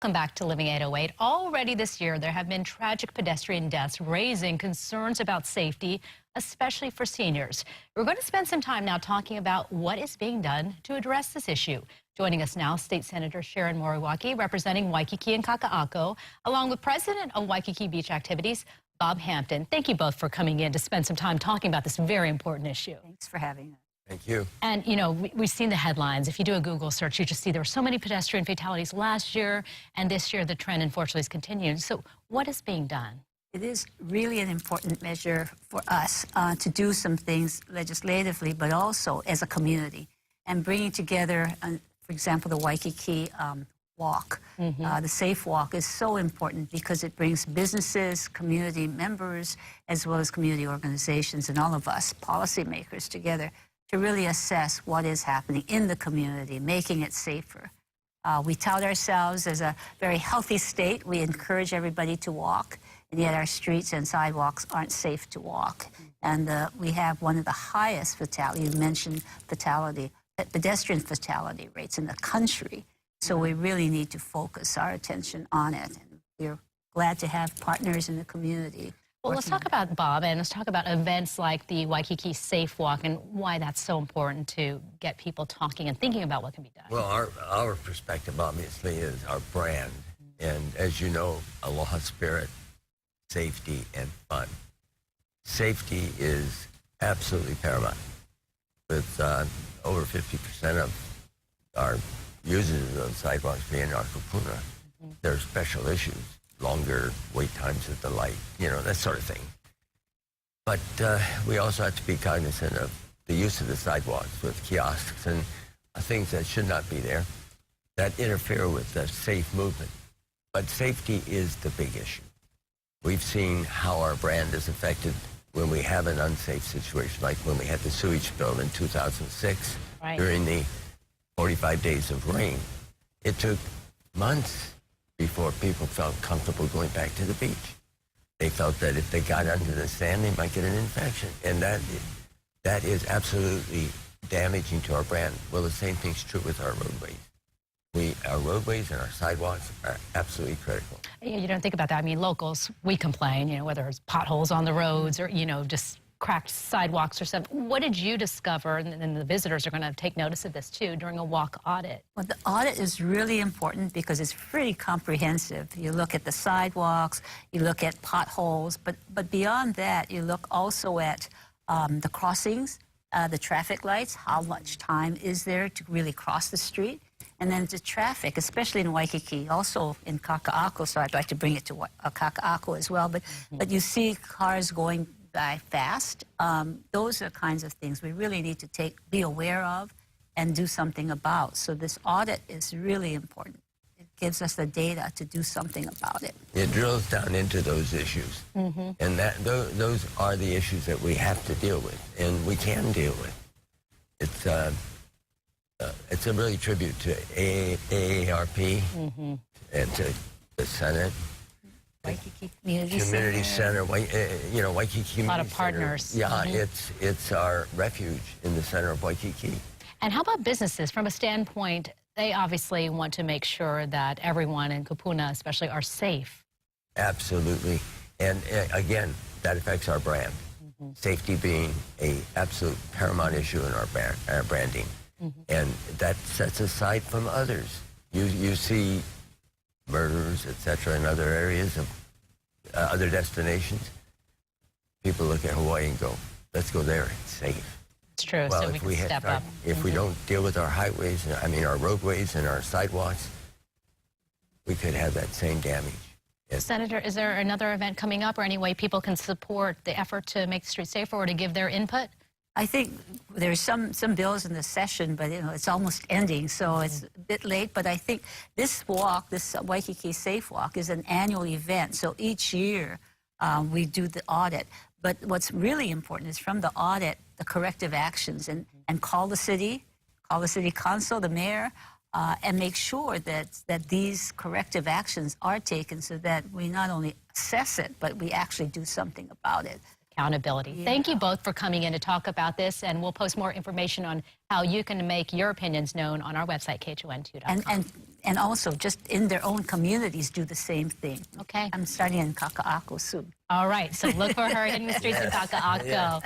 Welcome back to Living 808. Already this year, there have been tragic pedestrian deaths, raising concerns about safety, especially for seniors. We're going to spend some time now talking about what is being done to address this issue. Joining us now, State Senator Sharon Moriwaki, representing Waikiki and Kaka'ako, along with President of Waikiki Beach Activities, Bob Hampton. Thank you both for coming in to spend some time talking about this very important issue. Thanks for having us. Thank you. And, you know, we've seen the headlines. If you do a Google search, you just see there were so many pedestrian fatalities last year, and this year the trend, unfortunately, has continued. So what is being done? It is really an important measure for us to do some things legislatively, but also as a community, and bringing together, for example, the Waikiki Walk. The Safe Walk is so important because it brings businesses, community members, as well as community organizations, and all of us, policymakers, together to really assess what is happening in the community, making it safer. We tout ourselves as a very healthy state. We encourage everybody to walk, and yet our streets and sidewalks aren't safe to walk. And we have one of the highest fatality, you mentioned fatality, pedestrian fatality rates in the country. So we really need to focus our attention on it. And we're glad to have partners in the community. Well, let's talk about Bob, and let's talk about events like the Waikiki Safe Walk and why that's so important to get people talking and thinking about what can be done. Well, our perspective, obviously, is our brand. And as you know, aloha spirit, safety, and fun. Safety is absolutely paramount. With over 50% of our users of sidewalks being our kupuna, there are special issues. Longer wait times at the light, you know, that sort of thing. But we also have to be cognizant of the use of the sidewalks with kiosks and things that should not be there that interfere with the safe movement. But safety is the big issue. We've seen how our brand is affected when we have an unsafe situation, like when we had the sewage spill in 2006 during the 45 days of rain. It took months before people felt comfortable going back to the beach. They felt that if they got under the sand, they might get an infection. And that is absolutely damaging to our brand. Well, the same thing's true with our roadways. Our roadways and our sidewalks are absolutely critical. Yeah, you don't think about that. I mean, locals, we complain, you know, whether it's potholes on the roads or, you know, just cracked sidewalks or something. What did you discover, and then the visitors are going to take notice of this too, during a walk audit? Well, the audit is really important because it's pretty comprehensive. You look at the sidewalks, you look at potholes, but beyond that, you look also at the crossings, the traffic lights, how much time is there to really cross the street, and then the traffic, especially in Waikiki, also in Kaka'ako, so I'd like to bring it to Kaka'ako as well, but you see cars going by fast. Those are kinds of things we really need to be aware of and do something about. So this audit is really important. It gives us the data to do something about it. It drills down into those issues. And those are the issues that we have to deal with, and we can deal with. It's a really tribute to AARP and to the Senate. Waikiki Community Center, you know, Waikiki Community Center. A lot of partners. Yeah, it's our refuge in the center of Waikiki. And how about businesses? From a standpoint, they obviously want to make sure that everyone in Kupuna especially are safe. Absolutely. And again, that affects our brand. Safety being an absolute paramount issue in our branding. And that sets us aside from others. You see murders, etc., in other areas of other destinations. People look at Hawaii and go, let's go there, it's safe. It's true, Well, so we can step up. If we don't deal with our highways, our roadways and our sidewalks, we could have that same damage. Senator, is there another event coming up or any way people can support the effort to make the streets safer or to give their input? I think there's some bills in the session, but you know it's almost ending, so it's a bit late. But I think this walk, this Waikiki Safe Walk, is an annual event. So each year we do the audit. But what's really important is from the audit, the corrective actions, and call the city council, the mayor, and make sure that these corrective actions are taken so that we not only assess it, but we actually do something about it. accountability. Thank you both for coming in to talk about this, and we'll post more information on how you can make your opinions known on our website, KHON2.com. And also, just in their own communities, do the same thing. Okay. I'm starting in Kaka'ako soon. All right, so look for her hitting the streets in Kaka'ako.